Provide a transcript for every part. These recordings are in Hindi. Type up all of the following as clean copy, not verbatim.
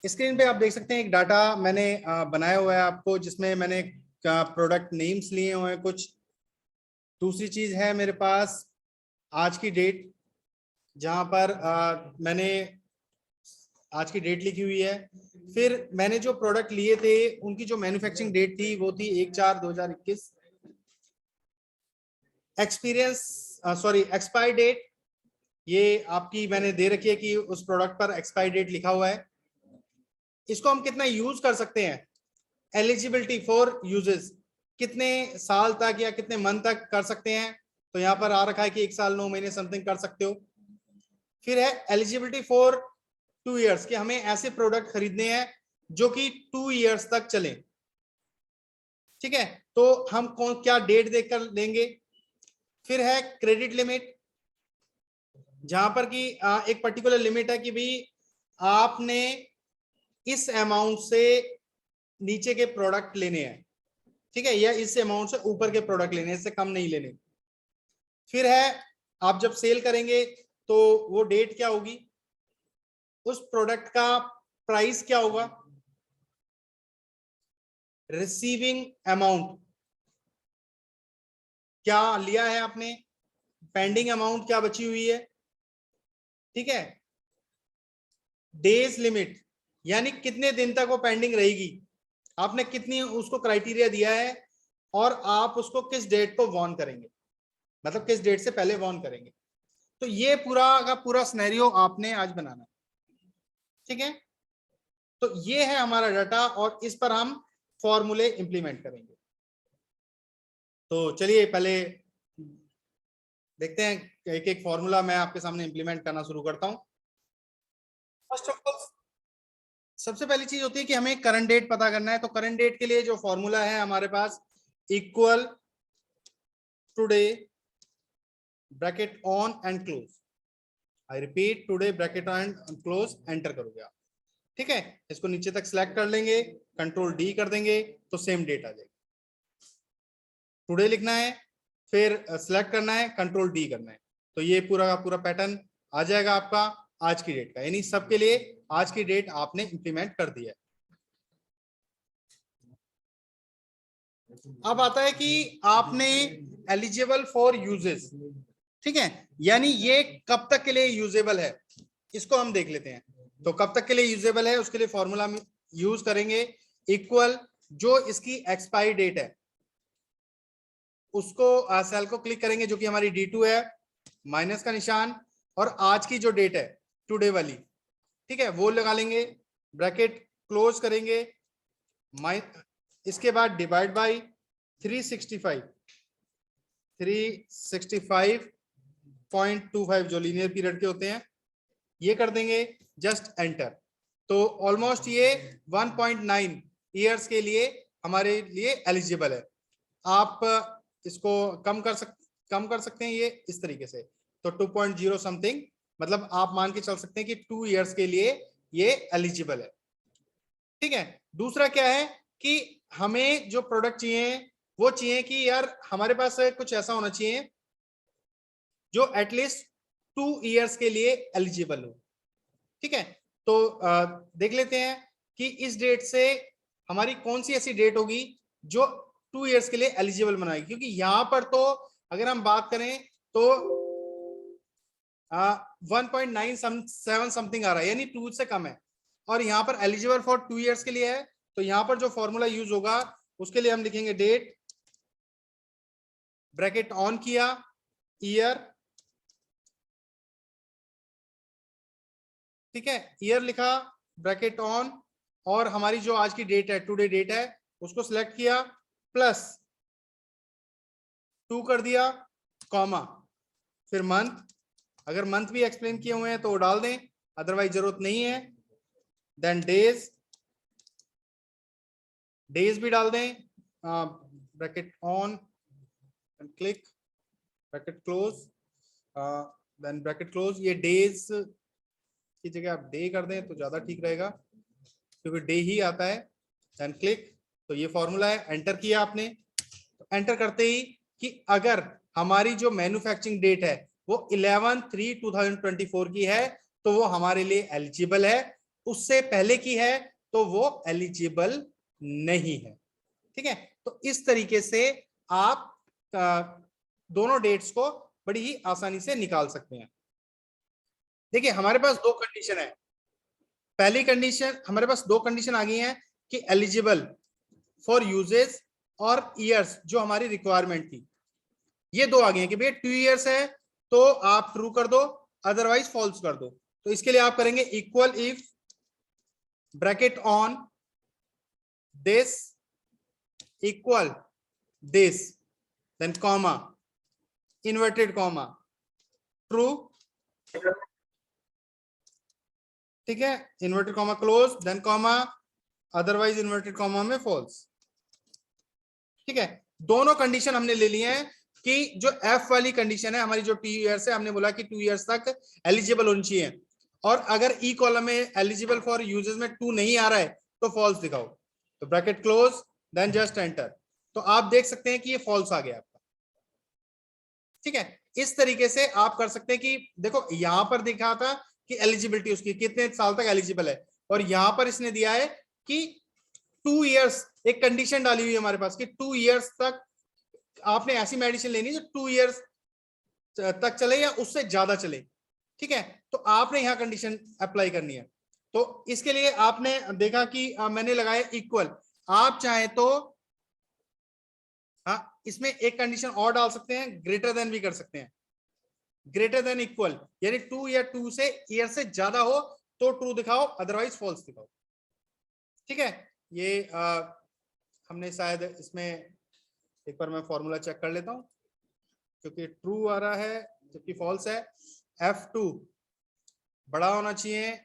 स्क्रीन पे आप देख सकते हैं एक डाटा मैंने बनाया हुआ है आपको, जिसमें मैंने प्रोडक्ट नेम्स लिए हुए हैं कुछ। दूसरी चीज है मेरे पास आज की डेट, जहां पर मैंने आज की डेट लिखी हुई है। फिर मैंने जो प्रोडक्ट लिए थे उनकी जो मैन्युफैक्चरिंग डेट थी वो थी 1/4/2021। एक्सपीरियंस सॉरी एक्सपायर डेट ये आपकी मैंने दे रखी है कि उस प्रोडक्ट पर एक्सपायर डेट लिखा हुआ है। इसको हम कितना यूज कर सकते हैं, एलिजिबिलिटी फॉर यूजेस, कितने साल तक या कितने मंथ तक कर सकते हैं। तो यहाँ पर आ रखा है कि 1 साल 9 महीने समथिंग कर सकते हो। फिर है एलिजिबिलिटी फॉर 2 इयर्स, कि हमें ऐसे प्रोडक्ट खरीदने हैं जो कि 2 इयर्स तक चले। ठीक है, तो हम कौन क्या डेट देखकर लेंगे। फिर है क्रेडिट लिमिट, जहां पर कि एक पर्टिकुलर लिमिट है कि भाई आपने इस अमाउंट से नीचे के प्रोडक्ट लेने हैं, ठीक है, या इस अमाउंट से ऊपर के प्रोडक्ट लेने, इससे कम नहीं लेने। फिर है आप जब सेल करेंगे तो वो डेट क्या होगी, उस प्रोडक्ट का प्राइस क्या होगा, रिसीविंग अमाउंट क्या लिया है आपने, पेंडिंग अमाउंट क्या बची हुई है। ठीक है, डेज लिमिट यानी कितने दिन तक वो पेंडिंग रहेगी, आपने कितनी उसको क्राइटेरिया दिया है, और आप उसको किस डेट को वॉर्न करेंगे, मतलब किस डेट से पहले वॉर्न करेंगे। तो ये पूरा का पूरा सिनेरियो आपने आज बनाना है। ठीक है, तो ये है हमारा डाटा और इस पर हम फॉर्मूले इंप्लीमेंट करेंगे। तो चलिए पहले देखते हैं, एक एक फॉर्मूला मैं आपके सामने इंप्लीमेंट करना शुरू करता हूं। फर्स्ट ऑफ ऑल सबसे पहली चीज होती है कि हमें करंट डेट पता करना है। तो करंट डेट के लिए जो फॉर्मूला है हमारे पास, equal today bracket on and close. I repeat, today bracket on and close, enter करोगे आप। ठीक है, इसको नीचे तक सिलेक्ट कर लेंगे, कंट्रोल डी कर देंगे तो सेम डेट आ जाएगी। टुडे लिखना है, फिर सिलेक्ट करना है, कंट्रोल डी करना है, तो ये पूरा का पूरा पैटर्न आ जाएगा आपका आज की डेट का, यानी सबके लिए आज की डेट आपने इंप्लीमेंट कर दिया है। अब आता है कि आपने एलिजिबल फॉर यूजेस, ठीक है, यानी ये कब तक के लिए यूजेबल है, इसको हम देख लेते हैं। तो कब तक के लिए यूजेबल है उसके लिए फॉर्मूला यूज करेंगे, इक्वल जो इसकी एक्सपायरी डेट है उसको सेल को क्लिक करेंगे जो कि हमारी D2 है, माइनस का निशान, और आज की जो डेट है टुडे वाली, ठीक है, वो लगा लेंगे, ब्रैकेट क्लोज करेंगे, इसके बाद डिवाइड बाय 365.25 जो लीनियर पीरियड के होते हैं ये कर देंगे, जस्ट एंटर। तो ऑलमोस्ट ये 1.9 ईयर्स के लिए हमारे लिए एलिजिबल है। आप इसको कम कर सकते हैं ये इस तरीके से, तो 2.0 समथिंग, मतलब आप मान के चल सकते हैं कि 2 इयर्स के लिए ये एलिजिबल है। ठीक है, दूसरा क्या है कि हमें जो प्रोडक्ट चाहिए वो चाहिए कि यार हमारे पास कुछ ऐसा होना चाहिए जो एटलीस्ट 2 इयर्स के लिए एलिजिबल हो। ठीक है, तो देख लेते हैं कि इस डेट से हमारी कौन सी ऐसी डेट होगी जो 2 इयर्स के लिए एलिजिबल बनाएगी, क्योंकि यहां पर तो अगर हम बात करें तो 1.97 समथिंग आ रहा है, यानी 2 से कम है, और यहाँ पर एलिजिबल फॉर 2 इयर्स के लिए है। तो यहाँ पर जो फॉर्मूला यूज होगा उसके लिए हम लिखेंगे डेट, ब्रैकेट ऑन किया, ईयर, ठीक है, ईयर लिखा, ब्रैकेट ऑन, और हमारी जो आज की डेट है टुडे डेट है उसको सिलेक्ट किया, प्लस 2 कर दिया, कॉमा, फिर मंथ, अगर मंथ भी एक्सप्लेन किए हुए हैं तो वो डाल दें, अदरवाइज जरूरत नहीं है। देन डेज, डेज भी डाल दें, bracket on and click, bracket close, then bracket close. ये डेज की जगह आप डे कर दें तो ज्यादा ठीक रहेगा क्योंकि डे ही आता है। देन क्लिक, तो ये फॉर्मूला है, एंटर किया आपने, तो एंटर करते ही कि अगर हमारी जो मैन्युफैक्चरिंग डेट है वो 11/3/2024 की है तो वो हमारे लिए एलिजिबल है, उससे पहले की है तो वो एलिजिबल नहीं है। ठीक है, तो इस तरीके से आप दोनों डेट्स को बड़ी ही आसानी से निकाल सकते हैं। देखिए हमारे पास दो कंडीशन है। पहली कंडीशन, हमारे पास दो कंडीशन आ गई हैं कि एलिजिबल फॉर यूजेस और ईयर्स, जो हमारी रिक्वायरमेंट थी, ये दो आ गई हैं कि भैया 2 ईयर्स है तो आप ट्रू कर दो, अदरवाइज फॉल्स कर दो। तो इसके लिए आप करेंगे equal if bracket on this equal this, then comma, inverted comma, true. ठीक है, inverted comma close, then comma, otherwise inverted comma में फॉल्स। ठीक है, दोनों कंडीशन हमने ले ली है कि जो एफ वाली कंडीशन है हमारी, जो 2 ईयर्स है, हमने बोला कि 2 ईयर्स तक एलिजिबल होनी चाहिए, और अगर ई कॉलम में एलिजिबल फॉर यूजेस में 2 नहीं आ रहा है तो फॉल्स दिखाओ। तो bracket close, then just enter. तो आप देख सकते हैं कि ये फॉल्स आ गया आपका। ठीक है, इस तरीके से आप कर सकते हैं कि देखो यहां पर दिखा था कि एलिजिबिलिटी उसकी कितने साल तक एलिजिबल है, और यहां पर इसने दिया है कि 2 ईयर्स, एक कंडीशन डाली हुई है हमारे पास कि 2 ईयर्स तक आपने ऐसी मेडिसिन लेनी जो 2 ईयर्स तक चले या उससे ज्यादा चले। ठीक है, तो आपने यहां कंडीशन अप्लाई करनी है। तो इसके लिए आपने देखा कि मैंने लगाया इक्वल। आप चाहे तो इसमें एक कंडीशन और डाल सकते हैं, ग्रेटर देन भी कर सकते हैं। ग्रेटर देन इक्वल यानी 2 या 2 से ईयर से ज्यादा हो तो ट्रू दिखाओ, अदरवाइज फॉल्स दिखाओ। ठीक है, ये हमने शायद इसमें, एक बार मैं फॉर्मूला चेक कर लेता हूं, क्योंकि ट्रू आ रहा है जबकि फॉल्स है। F2 बड़ा होना चाहिए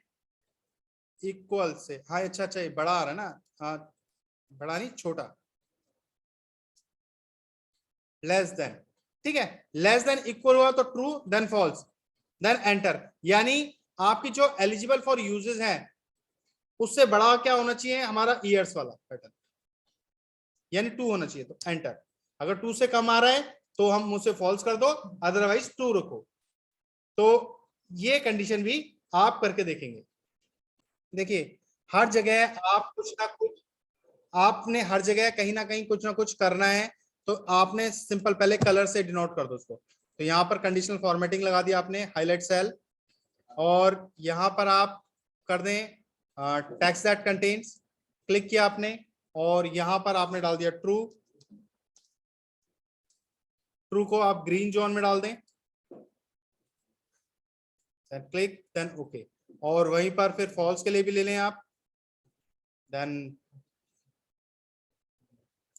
इक्वल से, हाँ अच्छा ये बड़ा आ रहा है ना, हाँ बड़ा नहीं छोटा, लेस देन। ठीक है, लेस देन इक्वल हुआ तो true, then false, then enter. यानी आपकी जो एलिजिबल फॉर यूजेस है उससे बड़ा क्या होना चाहिए, हमारा ईयर्स वाला पैटर्न, यानी 2 होना चाहिए, तो एंटर। अगर 2 से कम आ रहा है तो हम उसे फॉल्स कर दो, अदरवाइज ट्रू रखो। तो ये कंडीशन भी आप करके देखेंगे। देखिए हर जगह आप कुछ ना कुछ, आपने हर जगह कहीं ना कहीं कुछ ना कुछ करना है, तो आपने सिंपल पहले कलर से डिनोट कर दो उसको। तो यहाँ पर कंडीशनल फॉर्मेटिंग लगा दिया आपने, हाईलाइट सेल, और यहाँ पर आप कर दें टेक्स्ट दैट कंटेन्स, क्लिक किया आपने, और यहाँ पर आपने डाल दिया ट्रू। ट्रू को आप ग्रीन जोन में डाल दें, क्लिक, देन ओके। और वहीं पर फिर फॉल्स के लिए भी ले लें आप, then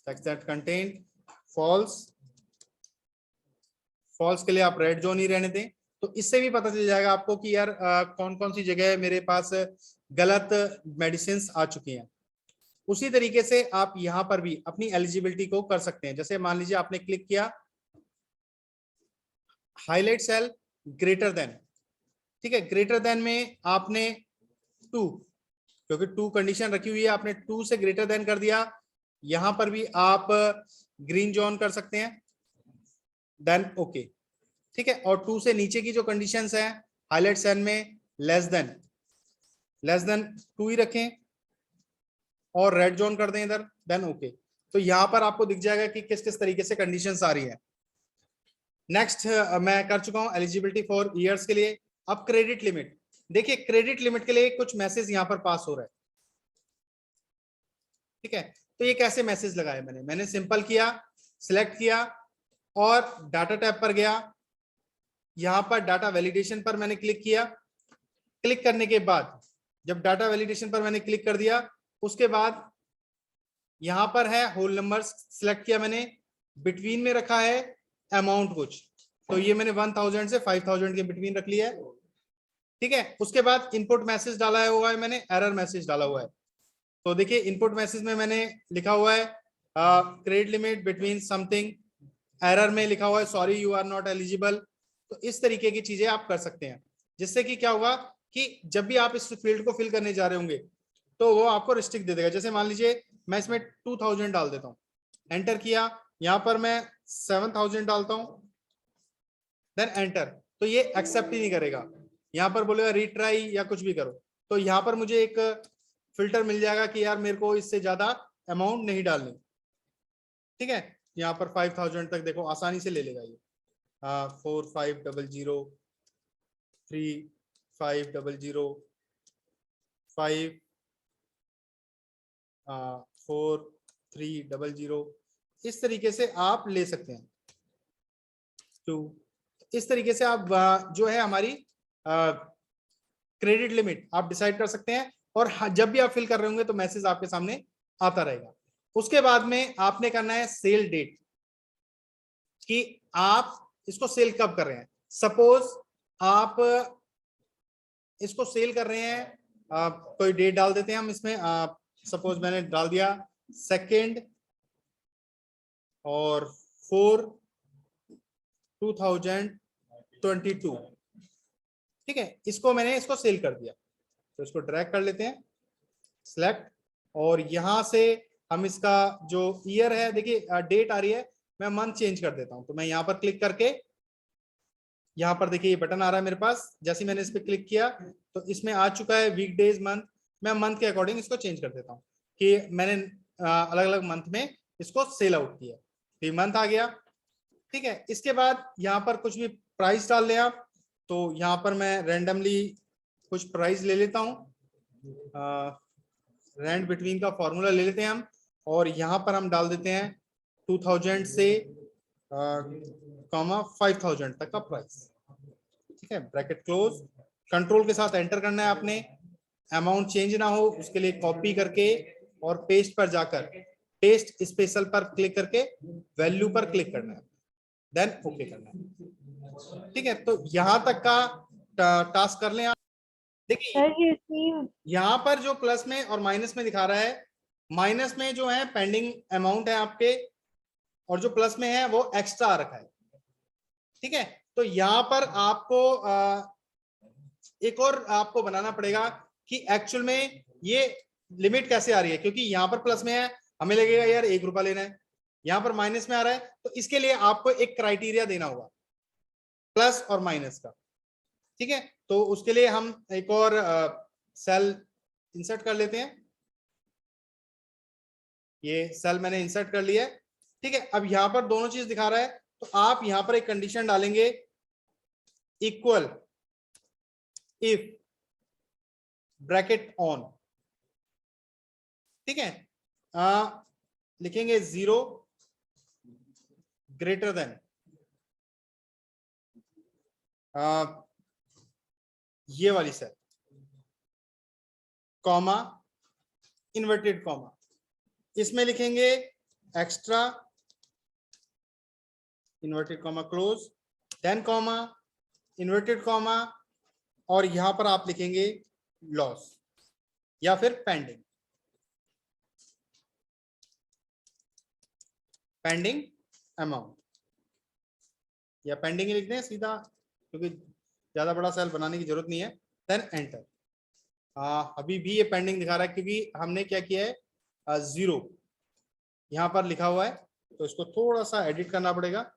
text that contain false. False के लिए आप रेड जोन ही रहने दें। तो इससे भी पता चल जाएगा आपको कि यार कौन कौन सी जगह मेरे पास गलत मेडिसिन आ चुकी हैं। उसी तरीके से आप यहां पर भी अपनी एलिजिबिलिटी को कर सकते हैं। जैसे मान लीजिए आपने क्लिक किया, हाईलाइट सेल, ग्रेटर देन। ठीक है, ग्रेटर देन में आपने 2, क्योंकि 2 कंडीशन रखी हुई है, आपने 2 से ग्रेटर देन कर दिया। यहां पर भी आप ग्रीन जोन कर सकते हैं, देन ओके। ठीक है, और 2 से नीचे की जो कंडीशंस हैं हाईलाइट सेल में, लेस देन 2 ही रखें और रेड जोन कर दें इधर, देन ओके। तो यहां पर आपको दिख जाएगा कि किस किस तरीके से कंडीशंस आ रही है। नेक्स्ट मैं कर चुका हूं एलिजिबिलिटी फॉर ईयर्स के लिए। अब क्रेडिट लिमिट। देखिए क्रेडिट लिमिट के लिए कुछ मैसेज यहां पर पास हो रहा है। ठीक है, तो ये कैसे मैसेज लगाए, मैंने सिंपल किया, सिलेक्ट किया और डाटा टैब पर गया। यहां पर डाटा वैलिडेशन पर मैंने क्लिक किया। क्लिक करने के बाद जब डाटा वैलिडेशन पर मैंने क्लिक कर दिया, उसके बाद यहां पर है होल नंबर्स सिलेक्ट किया मैंने, बिटवीन में रखा है अमाउंट कुछ, तो ये मैंने 1000 से 5000 के बिटवीन रख लिया है। ठीक है, उसके बाद इनपुट मैसेज डाला हुआ है मैंने, एरर मैसेज डाला हुआ है। तो देखिए इनपुट मैसेज में मैंने लिखा हुआ है credit limit between something, error में लिखा हुआ है sorry you are not eligible. तो इस तरीके की चीजें आप कर सकते हैं, जिससे कि क्या होगा कि जब भी आप इस फील्ड को फिल करने जा रहे होंगे तो वो आपको रिस्ट्रिक्ट दे देगा। जैसे मान लीजिए मैं इसमें 2000 डाल देता हूँ, एंटर किया, यहां पर मैं 7000 डालता हूं, देन एंटर, तो ये एक्सेप्ट ही नहीं करेगा, यहां पर बोलेगा रीट्राई या कुछ भी करो। तो यहाँ पर मुझे एक फिल्टर मिल जाएगा कि यार मेरे को इससे ज्यादा अमाउंट नहीं डालनी, ठीक है। यहाँ पर 5000 तक देखो आसानी से ले लेगा ये। 4500 3500 5 4300, इस तरीके से आप ले सकते हैं। तो इस तरीके से आप जो है हमारी क्रेडिट लिमिट आप डिसाइड कर सकते हैं, और जब भी आप फिल कर रहे होंगे तो मैसेज आपके सामने आता रहेगा। उसके बाद में आपने करना है सेल डेट, कि आप इसको सेल कब कर रहे हैं। सपोज आप इसको सेल कर रहे हैं, कोई डेट डाल देते हैं हम इसमें। सपोज मैंने डाल दिया 2 और 4 2022, ठीक है। इसको मैंने इसको सेल कर दिया, तो इसको ड्रैग कर लेते हैं, सिलेक्ट, और यहां से हम इसका जो ईयर है, देखिए डेट आ रही है, मैं मंथ चेंज कर देता हूं। तो मैं यहां पर क्लिक करके, यहां पर देखिए ये बटन आ रहा है मेरे पास, जैसे ही मैंने इस पर क्लिक किया तो इसमें आ चुका है वीक डेज मंथ। मैं मंथ के अकॉर्डिंग इसको चेंज कर देता हूँ कि मैंने अलग अलग मंथ में इसको सेल आउट किया, तो मंथ आ गया, ठीक है। इसके बाद यहाँ पर कुछ भी प्राइस डाल लें आप, तो यहाँ पर मैं रैंडमली कुछ प्राइस ले लेता हूँ, रैंड बिटवीन का फॉर्मूला ले लेते हैं हम, और यहाँ पर हम डाल देते हैं 2000 से 5000 तक का प्राइस, ठीक है। ब्रैकेट क्लोज, कंट्रोल के साथ एंटर करना है आपने। अमाउंट चेंज ना हो उसके लिए कॉपी करके और पेस्ट पर जाकर पेस्ट स्पेशल पर क्लिक करके वैल्यू पर क्लिक करना है, देन ओके करना है, ठीक है। तो यहां तक का टास्क कर लें आप। देखिए यहाँ पर जो प्लस में और माइनस में दिखा रहा है, माइनस में जो है पेंडिंग अमाउंट है आपके, और जो प्लस में है वो एक्स्ट्रा आ रखा है, ठीक है। तो यहाँ पर आपको एक और आपको बनाना पड़ेगा कि एक्चुअल में ये लिमिट कैसे आ रही है, क्योंकि यहाँ पर प्लस में है, हमें लगेगा यार 1 रुपया लेना है, यहाँ पर माइनस में आ रहा है, तो इसके लिए आपको एक क्राइटेरिया देना होगा प्लस और माइनस का, ठीक है। तो उसके लिए हम एक और सेल इंसर्ट कर लेते हैं। ये सेल मैंने इंसर्ट कर लिया है, ठीक है। अब यहां पर दोनों चीज दिखा रहा है, तो आप यहां पर एक कंडीशन डालेंगे, इक्वल इफ ब्रैकेट ऑन, ठीक है। लिखेंगे 0 ग्रेटर देन ये वाली सेल, कॉमा, इन्वर्टेड कॉमा, इसमें लिखेंगे extra, inverted comma close, then comma, inverted comma, और यहां पर आप लिखेंगे लॉस या फिर पेंडिंग, पेंडिंग अमाउंट, या पेंडिंग लिख दें सीधा, क्योंकि ज्यादा बड़ा सेल बनाने की जरूरत नहीं है। Then enter. अभी भी ये पेंडिंग दिखा रहा है क्योंकि हमने क्या किया है, 0 यहां पर लिखा हुआ है, तो इसको थोड़ा सा एडिट करना पड़ेगा।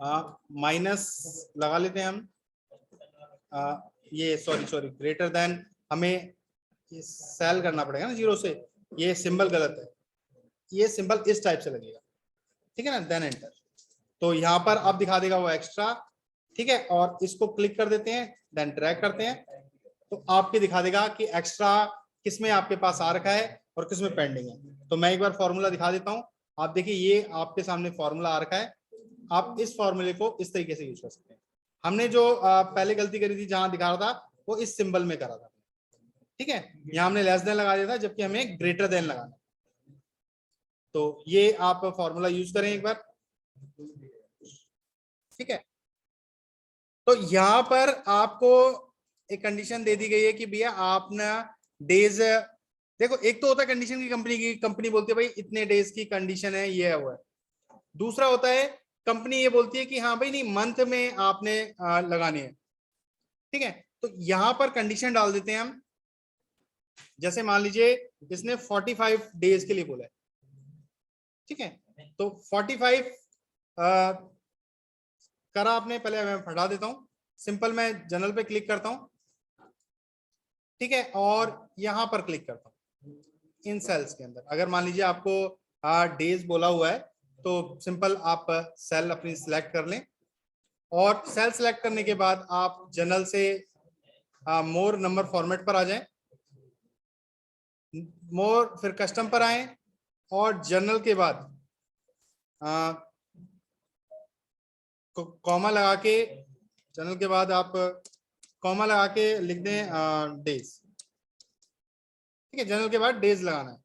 माइनस लगा लेते हैं हम, ये सॉरी ग्रेटर देन, हमें ये सेल करना पड़ेगा ना 0 से, ये सिंबल गलत है, ये सिंबल इस टाइप से लगेगा, ठीक है ना। देन एंटर, तो यहाँ पर अब दिखा देगा वो एक्स्ट्रा, ठीक है। और इसको क्लिक कर देते हैं, देन ड्रैग करते हैं, तो आपके दिखा देगा कि एक्स्ट्रा किसमें आपके पास आ रखा है और किसमें पेंडिंग है। तो मैं एक बार फॉर्मूला दिखा देता हूँ, आप देखिए ये आपके सामने फॉर्मूला आ रखा है, आप इस फॉर्मूले को इस तरीके से यूज कर सकते हैं। हमने जो पहले गलती करी थी जहां दिखा रहा था वो इस सिंबल में करा था, ठीक है। यहाँ हमने लेस देन लगा दिया था, जबकि हमें ग्रेटर देन लगाना। तो ये आप फॉर्मूला यूज करें एक बार, ठीक है। तो यहाँ पर आपको एक कंडीशन दे दी गई है कि भैया आपने डेज, देखो एक तो होता है कंडीशन की कंपनी बोलती है भाई इतने डेज की कंडीशन है, ये है वो है। दूसरा होता है कंपनी ये बोलती है कि हाँ भाई नहीं, मंथ में आपने लगाने हैं, ठीक है। तो यहाँ पर कंडीशन डाल देते हैं हम, जैसे मान लीजिए इसने 45 डेज के लिए बोला है, ठीक है। तो 45 करा आपने, पहले मैं हटा देता हूं, सिंपल मैं जनरल पे क्लिक करता हूं, ठीक है, और यहां पर क्लिक करता हूं इन सेल्स के अंदर। अगर मान लीजिए आपको डेज बोला हुआ है तो सिंपल आप सेल अपनी सिलेक्ट कर लें, और सेल सिलेक्ट करने के बाद आप जनरल से मोर नंबर फॉर्मेट पर आ जाएं, मोर फिर कस्टम पर आए, और जनरल के बाद कॉमा लगा के, जनरल के बाद आप कॉमा लगा के लिख दें डेज। ठीक है, जनरल के बाद डेज लगाना है।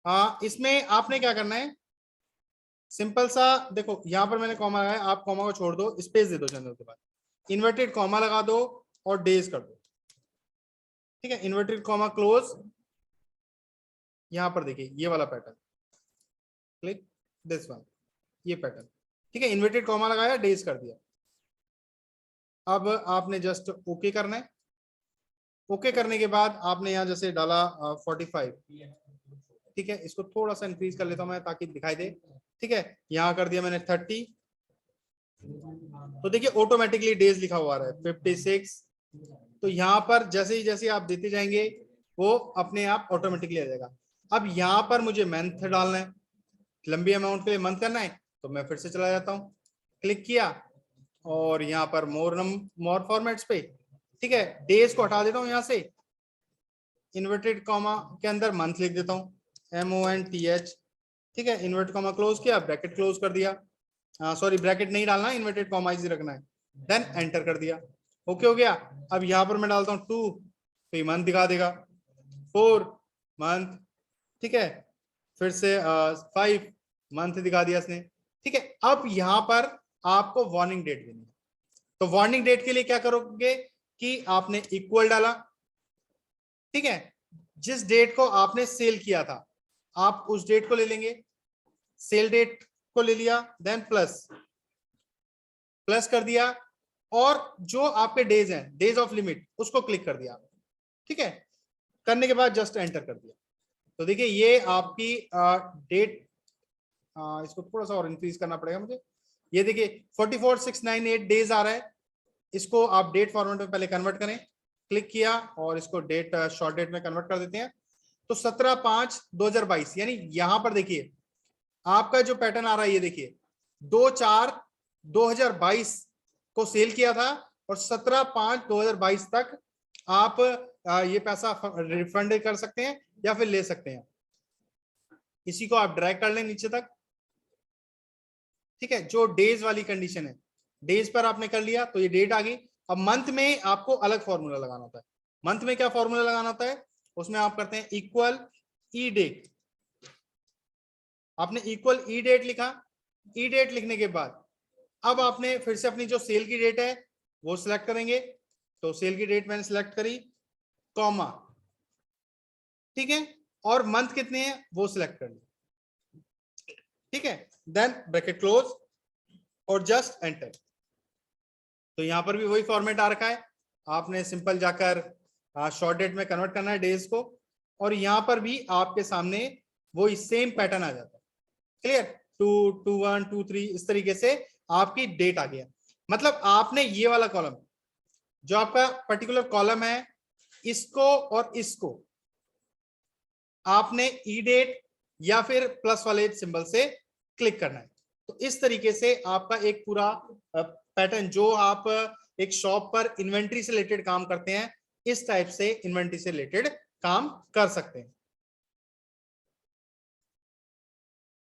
हाँ, इसमें आपने क्या करना है, सिंपल सा देखो, यहां पर मैंने कॉमा लगाया, आप कॉमा को छोड़ दो, स्पेस दे दो जनरल के बाद, इन्वर्टेड कॉमा लगा दो और डेज कर दो। ठीक है, इन्वर्टेड कॉमा क्लोज, यहां पर देखिए ये वाला पैटर्न, क्लिक दिस वन, ये पैटर्न। ठीक है, इन्वर्टेड कॉमा लगाया, डेज कर दिया। अब आपने जस्ट ओके करना है। ओके करने के बाद आपने यहाँ जैसे डाला 45। ठीक है, इसको थोड़ा सा इंक्रीज कर लेता हूं मैं ताकि दिखाई दे। ठीक है, यहाँ कर दिया मैंने 30, तो देखिए ऑटोमेटिकली डेज लिखा हुआ रहा है 56। तो यहाँ पर जैसे ही आप देते जाएंगे वो अपने आप ऑटोमेटिकली आ जाएगा। अब यहाँ पर मुझे मंथ डालना है, लंबी अमाउंट के लिए मंथ करना है, तो मैं फिर से चला जाता हूँ, क्लिक किया और यहाँ पर मोर फॉर्मेट्स पे। ठीक है, डेज को हटा देता हूँ यहाँ से, इन्वर्टेड कॉमा के अंदर मंथ लिख देता हूँ, MONTH। ठीक है, इन्वर्ट कॉमा क्लोज किया, ब्रैकेट क्लोज कर दिया, सॉरी ब्रैकेट नहीं डालना, इन्वर्टेड कॉमा ही रखना है, देन एंटर कर दिया। ओके हो गया। अब यहाँ पर मैं डालता हूँ 2, तो ये मंथ दिखा देगा, 4 मंथ। ठीक है, फिर से 5 मंथ दिखा दिया इसने। ठीक है, अब यहाँ पर आपको वार्निंग डेट देनी है। तो वार्निंग डेट के लिए क्या करोगे कि आपने इक्वल डाला। ठीक है, जिस डेट को आपने सेल किया था आप उस डेट को ले लेंगे, सेल डेट को ले लिया, देन प्लस कर दिया, और जो आपके डेज हैं, डेज ऑफ लिमिट, उसको क्लिक कर दिया। ठीक है, करने के बाद जस्ट एंटर कर दिया। तो देखिए ये आपकी डेट, इसको थोड़ा सा और इंक्रीज करना पड़ेगा मुझे। ये देखिए 44,698 डेज आ रहा है। इसको आप डेट फॉर्मेट में पहले कन्वर्ट करें, क्लिक किया और इसको डेट शॉर्ट डेट में कन्वर्ट कर देते हैं। तो 17/5/2022, यानी यहां पर देखिए आपका जो पैटर्न आ रहा है, ये देखिए 2/4/2022 को सेल किया था, और 17/5/2022 तक आप ये पैसा रिफंड कर सकते हैं या फिर ले सकते हैं। इसी को आप ड्रैग कर लें नीचे तक। ठीक है, जो डेज वाली कंडीशन है, डेज पर आपने कर लिया तो ये डेट आ गई। अब मंथ में आपको अलग फॉर्मूला लगाना होता है। मंथ में क्या फॉर्मूला लगाना होता है, उसमें आप करते हैं इक्वल ई डेट। आपने इक्वल ई डेट लिखा, ई डेट लिखने के बाद अब आपने फिर से अपनी जो सेल की डेट है वो सिलेक्ट करेंगे। तो सेल की डेट मैंने सिलेक्ट करी, कॉमा, ठीक है, और मंथ कितने हैं वो सिलेक्ट कर लिया। ठीक है, देन ब्रैकेट क्लोज और जस्ट एंटर। तो यहां पर भी वही फॉर्मेट आ रखा है, आपने सिंपल जाकर शॉर्ट डेट में कन्वर्ट करना है डेज को, और यहां पर भी आपके सामने वही सेम पैटर्न आ जाता है। क्लियर, 2, 2, 1, 2, 3, इस तरीके से आपकी डेट आ गया। मतलब आपने ये वाला कॉलम, जो आपका पर्टिकुलर कॉलम है, इसको और इसको आपने ई डेट या फिर प्लस वाले सिंबल से क्लिक करना है। तो इस तरीके से आपका एक पूरा पैटर्न, जो आप एक शॉप पर इन्वेंट्री से रिलेटेड काम करते हैं, इस टाइप से इन्वेंट्री से रिलेटेड काम कर सकते हैं।